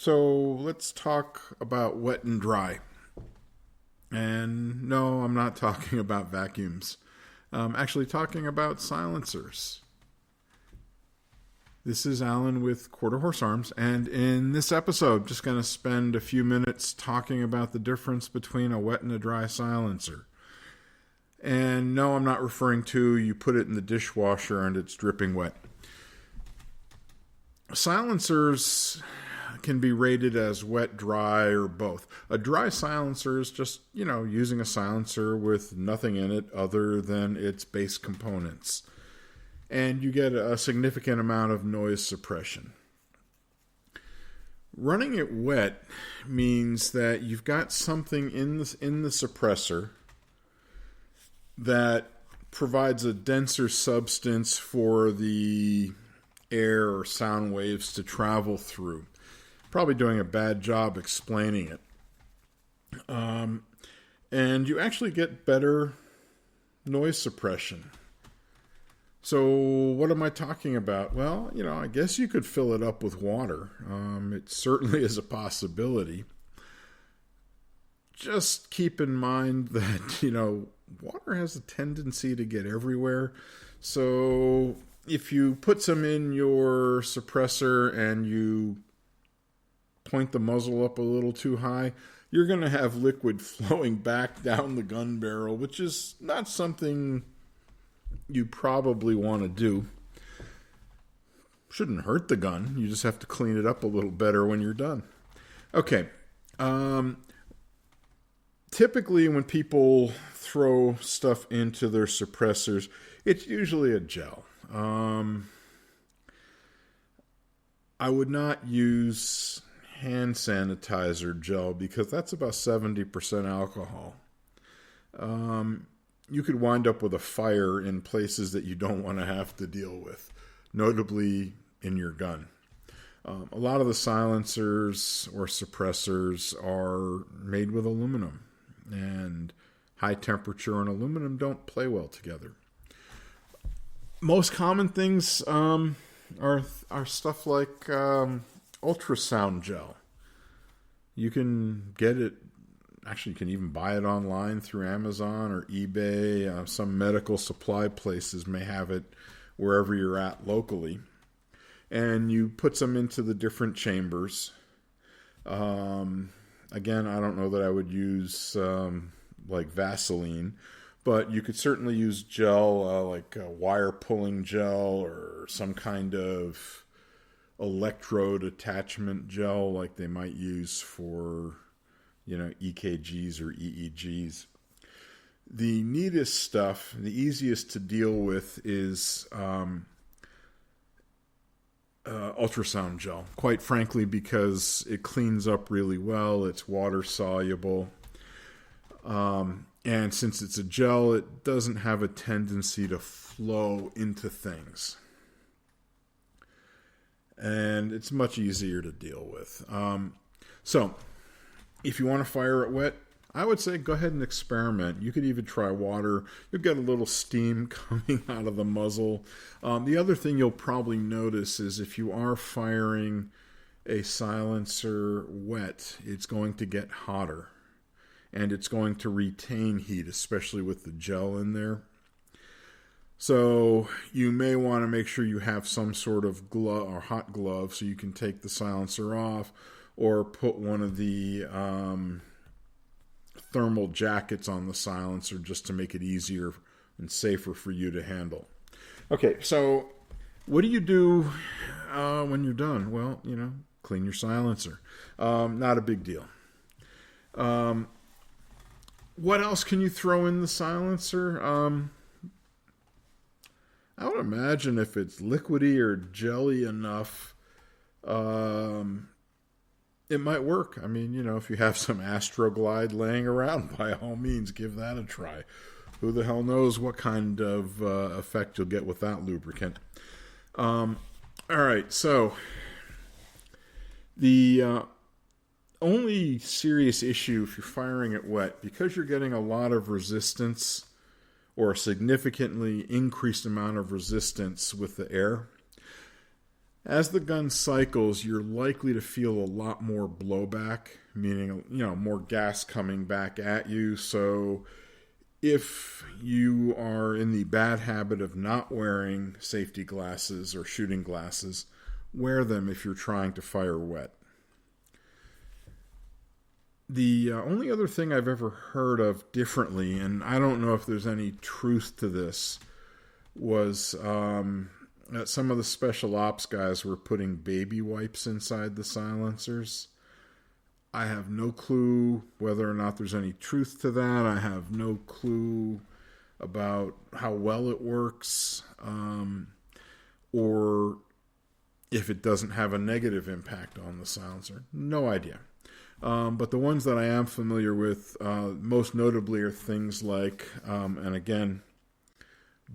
So let's talk about wet and dry. And no, I'm not talking about vacuums. I'm actually talking about silencers. This is Alan with Quarter Horse Arms, and in this episode, just going to spend a few minutes talking about the difference between a wet and a dry silencer. And no, I'm not referring to you put it in the dishwasher and it's dripping wet. Silencers can be rated as wet, dry, or both. A dry silencer is just, using a silencer with nothing in it other than its base components. And you get a significant amount of noise suppression. Running it wet means that you've got something in the suppressor that provides a denser substance for the air or sound waves to travel through. Probably doing a bad job explaining it. And you actually get better noise suppression. So what am I talking about? Well, I guess you could fill it up with water. It certainly is a possibility. Just keep in mind that, water has a tendency to get everywhere. So if you put some in your suppressor and you point the muzzle up a little too high, you're going to have liquid flowing back down the gun barrel, which is not something you probably want to do. Shouldn't hurt the gun. You just have to clean it up a little better when you're done. Okay. Typically when people throw stuff into their suppressors, it's usually a gel. I would not use hand sanitizer gel because that's about 70% alcohol. You could wind up with a fire in places that you don't want to have to deal with, notably in your gun. A lot of the silencers or suppressors are made with aluminum, and high temperature and aluminum don't play well together. Most common things are stuff like ultrasound gel. You can get it. Actually, you can even buy it online through Amazon or eBay. Some medical supply places may have it wherever you're at locally. And you put some into the different chambers. Again, I don't know that I would use like Vaseline, but you could certainly use gel, like wire pulling gel or some kind of electrode attachment gel like they might use for EKGs or EEGs. The neatest stuff, the easiest to deal with is ultrasound gel. Quite frankly, because it cleans up really well, it's water soluble. And since it's a gel, it doesn't have a tendency to flow into things. And it's much easier to deal with. So, if you want to fire it wet, I would say go ahead and experiment. You could even try water. You'll get a little steam coming out of the muzzle. The other thing you'll probably notice is if you are firing a silencer wet, it's going to get hotter. And it's going to retain heat, especially with the gel in there. So you may want to make sure you have some sort of glove or hot glove so you can take the silencer off, or put one of the thermal jackets on the silencer just to make it easier and safer for you to handle. Okay, so what do you do when you're done? Well, clean your silencer. Not a big deal. What else can you throw in the silencer? I would imagine if it's liquidy or jelly enough, it might work. I mean, if you have some Astroglide laying around, by all means, give that a try. Who the hell knows what kind of effect you'll get with that lubricant. All right, so the only serious issue if you're firing it wet, because you're getting a lot of resistance or a significantly increased amount of resistance with the air, As the gun cycles, you're likely to feel a lot more blowback, meaning, more gas coming back at you. So if you are in the bad habit of not wearing safety glasses or shooting glasses, wear them if you're trying to fire wet. The only other thing I've ever heard of differently, and I don't know if there's any truth to this, was that some of the special ops guys were putting baby wipes inside the silencers. I have no clue whether or not there's any truth to that. I have no clue about how well it works, or if it doesn't have a negative impact on the silencer. No idea. But the ones that I am familiar with, most notably, are things like, and again,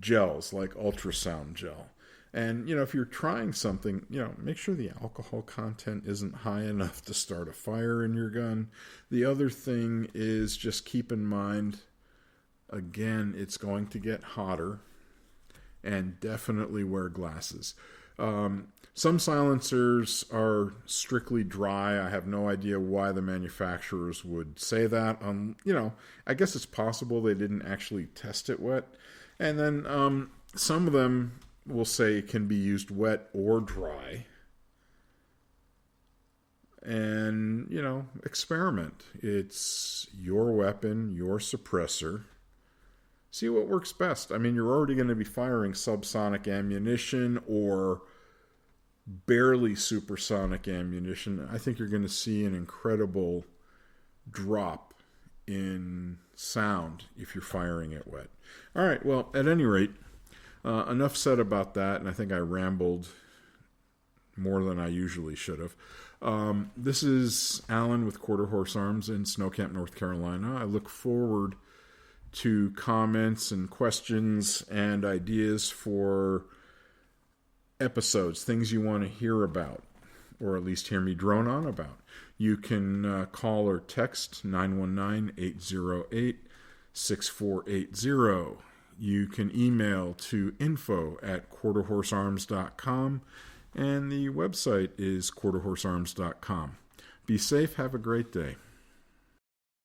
gels, like ultrasound gel. And, if you're trying something, make sure the alcohol content isn't high enough to start a fire in your gun. The other thing is just keep in mind, again, it's going to get hotter, and definitely wear glasses. Some silencers are strictly dry. I have no idea why the manufacturers would say that. I guess it's possible they didn't actually test it wet. And then some of them will say it can be used wet or dry. And, experiment. It's your weapon, your suppressor. See what works best. I mean, you're already going to be firing subsonic ammunition or barely supersonic ammunition. I think you're going to see an incredible drop in sound if you're firing it wet. All right, well, at any rate, enough said about that, and I think I rambled more than I usually should have. This is Alan with Quarter Horse Arms in Snow Camp, North Carolina. I look forward to comments and questions and ideas for episodes, things you want to hear about, or at least hear me drone on about. You can call or text 919-808-6480. You can email to info@quarterhorsearms.com, and the website is quarterhorsearms.com. Be safe. Have a great day.